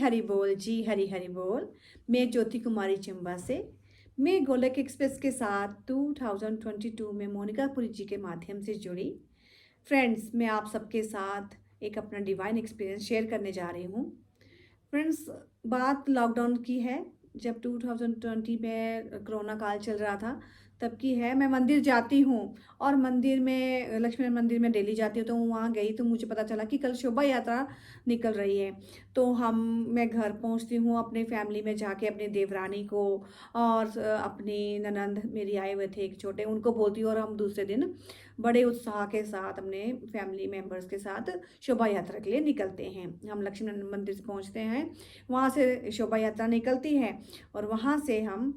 हरि बोल जी, हरि हरि बोल। मैं ज्योति कुमारी चंबा से। मैं गोलक एक्सप्रेस के साथ 2022 में मोनिकापुरी जी के माध्यम से जुड़ी। फ्रेंड्स, मैं आप सबके साथ एक अपना डिवाइन एक्सपीरियंस शेयर करने जा रही हूँ। फ्रेंड्स, बात लॉकडाउन की है। जब 2020 में कोरोना काल चल रहा था तब की है। मैं मंदिर जाती हूँ और मंदिर में, लक्ष्मी मंदिर में डेली जाती हूँ। तो वहाँ गई तो मुझे पता चला कि कल शोभा यात्रा निकल रही है। तो मैं घर पहुँचती हूँ अपने फैमिली में जाके, अपनी देवरानी को और अपनी ननंद मेरी आए हुए थे एक छोटे, उनको बोलती हूँ। और हम दूसरे दिन बड़े उत्साह के साथ अपने फैमिली मेम्बर्स के साथ शोभा यात्रा के लिए निकलते हैं। हम लक्ष्मी मंदिर से पहुँचते हैं, वहाँ से शोभा यात्रा निकलती है और वहाँ से हम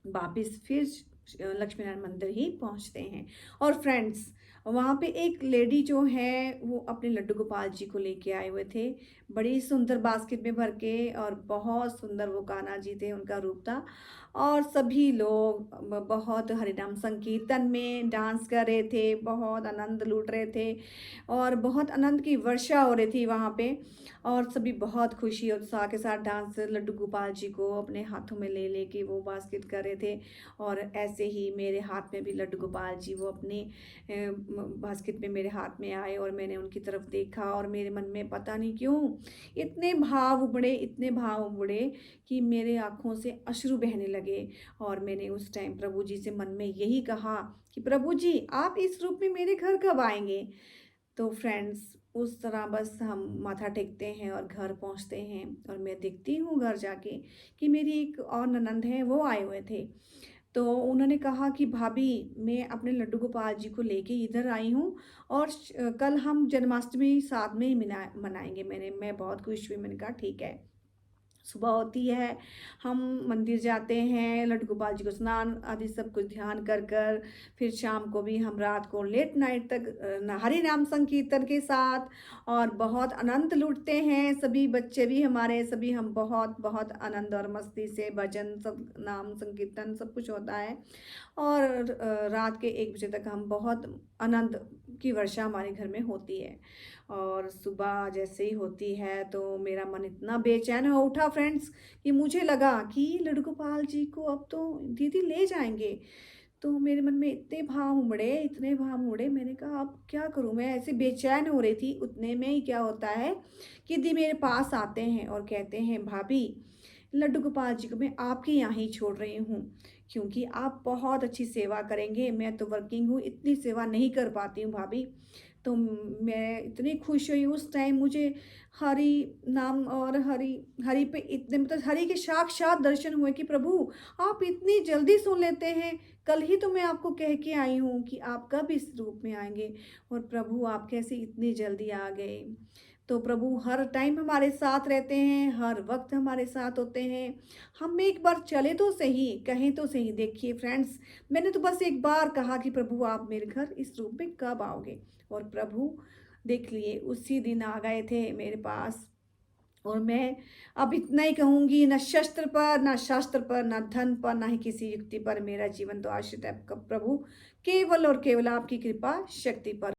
वापिस फिर लक्ष्मी नारायण मंदिर ही पहुँचते हैं। और फ्रेंड्स, वहाँ पे एक लेडी जो है वो अपने लड्डू गोपाल जी को लेके आए हुए थे, बड़ी सुंदर बास्केट में भर के। और बहुत सुंदर वो कान्हा जी थे, उनका रूप था। और सभी लोग बहुत हरिनाम संकीर्तन में डांस कर रहे थे, बहुत आनंद लूट रहे थे और बहुत आनंद की वर्षा हो रही थी वहाँ पे। और सभी बहुत खुशी और उत्साह के साथ डांस, लड्डू गोपाल जी को अपने हाथों में ले लेके वो बास्केट कर रहे थे। और ऐसे ही मेरे हाथ में भी लड्डू गोपाल जी वो अपने बास्केट में मेरे हाथ में आए और मैंने उनकी तरफ देखा। और मेरे मन में पता नहीं क्यों इतने भाव उमड़े कि मेरे आँखों से अश्रु बहने लगे। और मैंने उस टाइम प्रभु जी से मन में यही कहा कि प्रभु जी, आप इस रूप में मेरे घर कब आएंगे। तो फ्रेंड्स, उस तरह बस हम माथा टेकते हैं और घर पहुंचते हैं। और मैं देखती हूँ घर जाके कि मेरी एक और ननंद है, वो आए हुए थे। तो उन्होंने कहा कि भाभी, मैं अपने लड्डू गोपाल जी को लेके इधर आई हूँ और कल हम जन्माष्टमी साथ में ही मनाएंगे। मैं बहुत खुश हुई। मैंने कहा ठीक है। सुबह होती है, हम मंदिर जाते हैं, लड्डू गोपाल जी को स्नान आदि सब कुछ ध्यान कर कर फिर शाम को भी हम रात को लेट नाइट तक हरि नाम संकीर्तन के साथ और बहुत आनंद लूटते हैं। सभी बच्चे भी हमारे, सभी हम बहुत बहुत आनंद और मस्ती से भजन सब, नाम संकीर्तन सब कुछ होता है। और रात के 1 बजे तक हम बहुत आनंद की वर्षा हमारे घर में होती है। और सुबह जैसे ही होती है तो मेरा मन इतना बेचैन हो उठा फ्रेंड्स कि मुझे लगा कि लड्डू गोपाल जी को अब तो दीदी ले जाएंगे। तो मेरे मन में इतने भाव उमड़े। मैंने कहा अब क्या करूं, मैं ऐसे बेचैन हो रही थी। उतने में ही क्या होता है कि दी मेरे पास आते हैं और कहते हैं, भाभी, लड्डू गोपाल जी को मैं आपके यहाँ ही छोड़ रही हूँ क्योंकि आप बहुत अच्छी सेवा करेंगे। मैं तो वर्किंग हूँ, इतनी सेवा नहीं कर पाती हूँ भाभी। तो मैं इतनी खुश हुई उस टाइम। मुझे हरि नाम और हरि हरि पे इतने, मतलब हरि के साक्षात दर्शन हुए कि प्रभु, आप इतनी जल्दी सुन लेते हैं। कल ही तो मैं आपको कह के आई हूँ कि आप कब इस रूप में आएंगे और प्रभु आप कैसे इतनी जल्दी आ गए। तो प्रभु हर टाइम हमारे साथ रहते हैं, हर वक्त हमारे साथ होते हैं। हम एक बार चले तो सही, कहें तो सही। देखिए फ्रेंड्स, मैंने तो बस एक बार कहा कि प्रभु आप मेरे घर इस रूप में कब आओगे। और प्रभु देख लिए, उसी दिन आ गए थे मेरे पास। और मैं अब इतना ही कहूँगी, न शस्त्र पर, न शास्त्र पर, न धन पर, न ही किसी युक्ति पर मेरा जीवन तो आश्रित है प्रभु, केवल और केवल आपकी कृपा शक्ति पर।